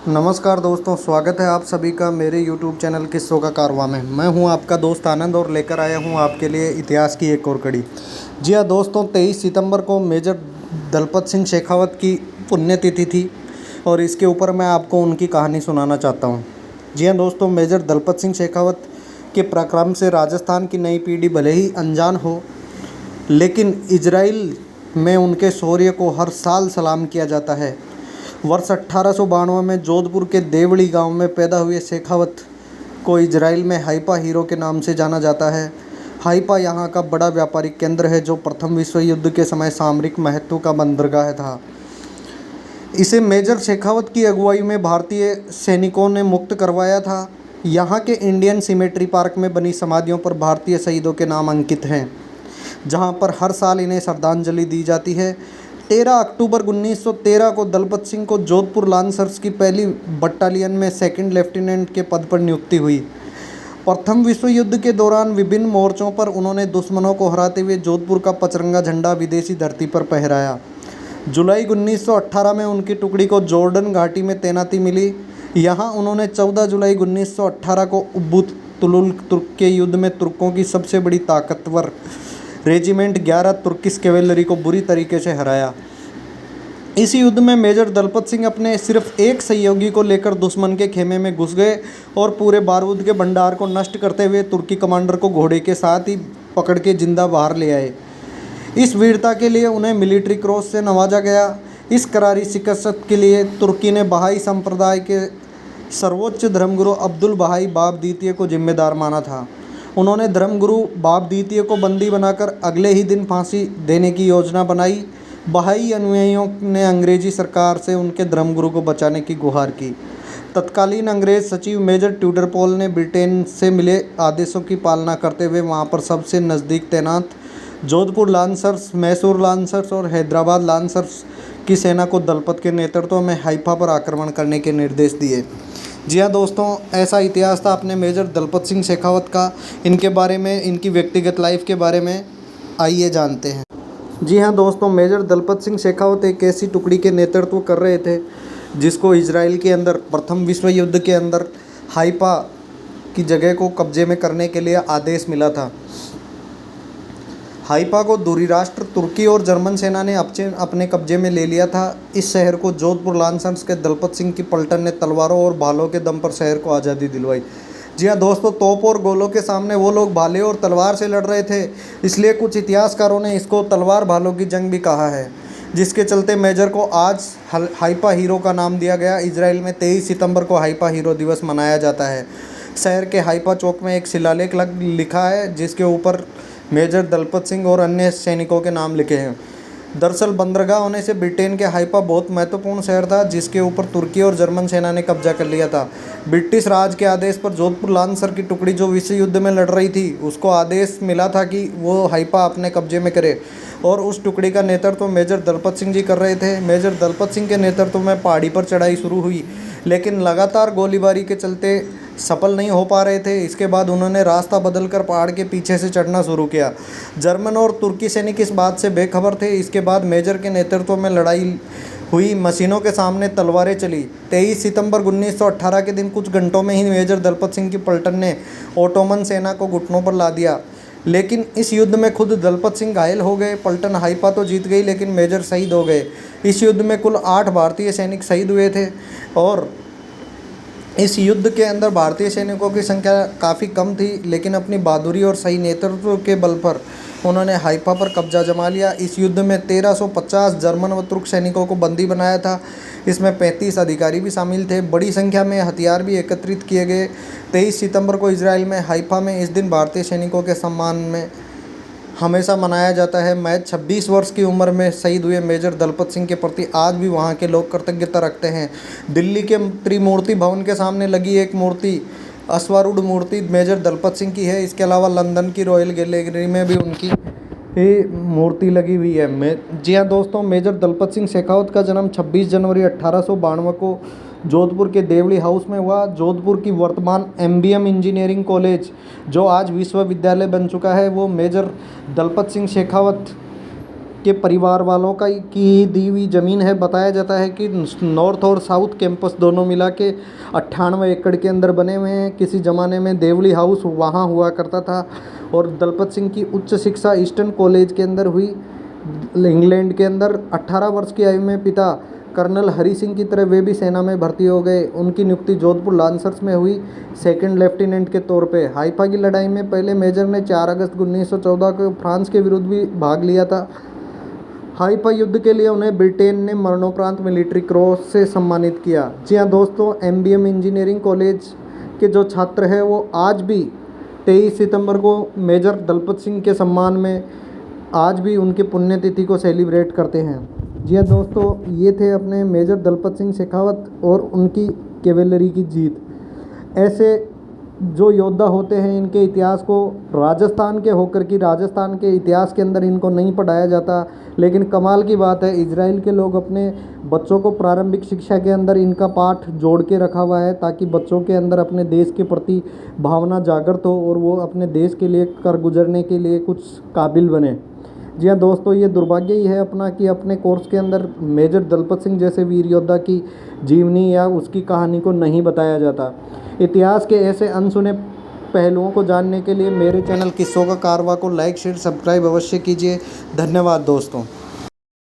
नमस्कार दोस्तों, स्वागत है आप सभी का मेरे YouTube चैनल किस्सों का कारवां में। मैं हूं आपका दोस्त आनंद और लेकर आया हूं आपके लिए इतिहास की एक और कड़ी। जी हां दोस्तों, 23 सितंबर को मेजर दलपत सिंह शेखावत की पुण्यतिथि थी और इसके ऊपर मैं आपको उनकी कहानी सुनाना चाहता हूं। जी हां दोस्तों, मेजर दलपत सिंह शेखावत के पराक्रम से राजस्थान की नई पीढ़ी भले ही अनजान हो, लेकिन इजराइल में उनके शौर्य को हर साल सलाम किया जाता है। वर्ष 1892 में जोधपुर के देवड़ी गांव में पैदा हुए शेखावत को इजराइल में हाइफा हीरो के नाम से जाना जाता है। हाइफा यहां का बड़ा व्यापारिक केंद्र है जो प्रथम विश्व युद्ध के समय सामरिक महत्व का बंदरगाह था। इसे मेजर शेखावत की अगुवाई में भारतीय सैनिकों ने मुक्त करवाया था। यहाँ के इंडियन सिमेट्री पार्क में बनी समाधियों पर भारतीय शहीदों के नाम अंकित हैं, जहाँ पर हर साल इन्हें श्रद्धांजलि दी जाती है। 13 अक्टूबर 1913 को दलपत सिंह को जोधपुर लांसर्स की पहली बटालियन में सेकंड लेफ्टिनेंट के पद पर नियुक्ति हुई। प्रथम विश्व युद्ध के दौरान विभिन्न मोर्चों पर उन्होंने दुश्मनों को हराते हुए जोधपुर का पचरंगा झंडा विदेशी धरती पर फहराया। जुलाई 1918 में उनकी टुकड़ी को जॉर्डन घाटी में तैनाती मिली। यहाँ उन्होंने 14 जुलाई 1918 को उब्बुत तुलुल तुर्क के युद्ध में तुर्कों की सबसे बड़ी ताकतवर रेजिमेंट 11 तुर्किश कैवेलरी को बुरी तरीके से हराया। इस युद्ध में मेजर दलपत सिंह अपने सिर्फ एक सहयोगी को लेकर दुश्मन के खेमे में घुस गए और पूरे बारूद के भंडार को नष्ट करते हुए तुर्की कमांडर को घोड़े के साथ ही पकड़ के जिंदा बाहर ले आए। इस वीरता के लिए उन्हें मिलिट्री क्रॉस से नवाजा गया। इस करारी शिकस्त के लिए तुर्की ने बहाई संप्रदाय के सर्वोच्च धर्मगुरु अब्दुल बहाई बाब द्वितीय को जिम्मेदार माना था। उन्होंने धर्मगुरु बाब द्वितीय को बंदी बनाकर अगले ही दिन फांसी देने की योजना बनाई। बहाई अनुयायियों ने अंग्रेजी सरकार से उनके धर्मगुरु को बचाने की गुहार की। तत्कालीन अंग्रेज सचिव मेजर ट्यूडर पॉल ने ब्रिटेन से मिले आदेशों की पालना करते हुए वहां पर सबसे नज़दीक तैनात जोधपुर लांसर्स, मैसूर लांसर्स और हैदराबाद लांसर्स की सेना को दलपत के नेतृत्व में हाइफा पर आक्रमण करने के निर्देश दिए। जी हाँ दोस्तों, ऐसा इतिहास था अपने मेजर दलपत सिंह शेखावत का। इनके बारे में, इनकी व्यक्तिगत लाइफ के बारे में आइए जानते हैं। जी हाँ दोस्तों, मेजर दलपत सिंह शेखावत एक ऐसी टुकड़ी के नेतृत्व कर रहे थे जिसको इजराइल के अंदर प्रथम विश्व युद्ध के अंदर हाइफा की जगह को कब्जे में करने के लिए आदेश मिला था। हाइफा को दूरी राष्ट्र तुर्की और जर्मन सेना ने अपने कब्जे में ले लिया था। इस शहर को जोधपुर लांसर्स के दलपत सिंह की पलटन ने तलवारों और भालों के दम पर शहर को आज़ादी दिलवाई। जी हाँ दोस्तों, तोप और गोलों के सामने वो लोग भाले और तलवार से लड़ रहे थे, इसलिए कुछ इतिहासकारों ने इसको तलवार भालों की जंग भी कहा है, जिसके चलते मेजर को आज हाइफा हीरो का नाम दिया गया। इजराइल में 23 सितंबर को हाइफा हीरो दिवस मनाया जाता है। शहर के हाइफा चौक में एक शिलालेख लिखा है जिसके ऊपर मेजर दलपत सिंह और अन्य सैनिकों के नाम लिखे हैं। दरअसल बंदरगाह होने से ब्रिटेन के हाइफा बहुत महत्वपूर्ण शहर था जिसके ऊपर तुर्की और जर्मन सेना ने कब्जा कर लिया था। ब्रिटिश राज के आदेश पर जोधपुर लांसर की टुकड़ी जो विश्व युद्ध में लड़ रही थी उसको आदेश मिला था कि वो हाइफा अपने कब्जे में करे और उस टुकड़ी का नेतृत्व मेजर दलपत सिंह जी कर रहे थे। मेजर दलपत सिंह के नेतृत्व में पहाड़ी पर चढ़ाई शुरू हुई, लेकिन लगातार गोलीबारी के चलते सफल नहीं हो पा रहे थे। इसके बाद उन्होंने रास्ता बदलकर पहाड़ के पीछे से चढ़ना शुरू किया। जर्मन और तुर्की सैनिक इस बात से बेखबर थे। इसके बाद मेजर के नेतृत्व में लड़ाई हुई, मशीनों के सामने तलवारें चली। 23 सितंबर 1918 के दिन कुछ घंटों में ही मेजर दलपत सिंह की पलटन ने ओटोमन सेना को घुटनों पर ला दिया, लेकिन इस युद्ध में खुद दलपत सिंह घायल हो गए। पलटन हाइफा तो जीत गई लेकिन मेजर शहीद हो गए। इस युद्ध में कुल 8 भारतीय सैनिक शहीद हुए थे और इस युद्ध के अंदर भारतीय सैनिकों की संख्या काफ़ी कम थी, लेकिन अपनी बहादुरी और सही नेतृत्व के बल पर उन्होंने हाइफा पर कब्जा जमा लिया। इस युद्ध में 1350 जर्मन व तुर्क सैनिकों को बंदी बनाया था। इसमें 35 अधिकारी भी शामिल थे। बड़ी संख्या में हथियार भी एकत्रित किए गए। 23 सितंबर को इजराइल में हाइफा में इस दिन भारतीय सैनिकों के सम्मान में हमेशा मनाया जाता है। मैं 26 वर्ष की उम्र में शहीद हुए मेजर दलपत सिंह के प्रति आज भी वहाँ के लोग कृतज्ञता रखते हैं। दिल्ली के त्रिमूर्ति भवन के सामने लगी एक मूर्ति, अश्वारूढ़ मूर्ति मेजर दलपत सिंह की है। इसके अलावा लंदन की रॉयल गैलरी में भी उनकी मूर्ति लगी हुई है। जी हाँ दोस्तों, मेजर दलपत सिंह शेखावत का जन्म 26 जनवरी 1892 को जोधपुर के देवड़ी हाउस में हुआ। जोधपुर की वर्तमान MBM इंजीनियरिंग कॉलेज जो आज विश्वविद्यालय बन चुका है वो मेजर दलपत सिंह शेखावत के परिवार वालों का की दी हुई ज़मीन है। बताया जाता है कि नॉर्थ और साउथ कैंपस दोनों मिला के 98 एकड़ के अंदर बने हुए हैं। किसी ज़माने में देवली हाउस वहाँ हुआ करता था। और दलपत सिंह की उच्च शिक्षा ईस्टर्न कॉलेज के अंदर हुई, इंग्लैंड के अंदर। 18 वर्ष की आयु में पिता कर्नल हरि सिंह की तरह वे भी सेना में भर्ती हो गए। उनकी नियुक्ति जोधपुर लांसर्स में हुई सेकंड लेफ्टिनेंट के तौर पे। हाइफा की लड़ाई में पहले मेजर ने 4 अगस्त 1914 को फ्रांस के विरुद्ध भी भाग लिया था। हाइफा युद्ध के लिए उन्हें ब्रिटेन ने मरणोपरांत मिलिट्री क्रॉस से सम्मानित किया। जी हाँ दोस्तों, एमबीएम इंजीनियरिंग कॉलेज के जो छात्र हैं वो आज भी 23 सितंबर को मेजर दलपत सिंह के सम्मान में आज भी उनकी पुण्यतिथि को सेलिब्रेट करते हैं। जी हाँ दोस्तों, ये थे अपने मेजर दलपत सिंह शेखावत और उनकी कैवेलरी की जीत। ऐसे जो योद्धा होते हैं इनके इतिहास को राजस्थान के होकर कि राजस्थान के इतिहास के अंदर इनको नहीं पढ़ाया जाता। लेकिन कमाल की बात है, इजराइल के लोग अपने बच्चों को प्रारंभिक शिक्षा के अंदर इनका पाठ जोड़ के रखा हुआ है, ताकि बच्चों के अंदर अपने देश के प्रति भावना जागृत हो और वो अपने देश के लिए कर गुजरने के लिए कुछ काबिल बने। जी हाँ दोस्तों, ये दुर्भाग्य ही है अपना कि अपने कोर्स के अंदर मेजर दलपत सिंह जैसे वीर योद्धा की जीवनी या उसकी कहानी को नहीं बताया जाता। इतिहास के ऐसे अनसुने पहलुओं को जानने के लिए मेरे चैनल किस्सों का कारवां को लाइक शेयर सब्सक्राइब अवश्य कीजिए। धन्यवाद दोस्तों।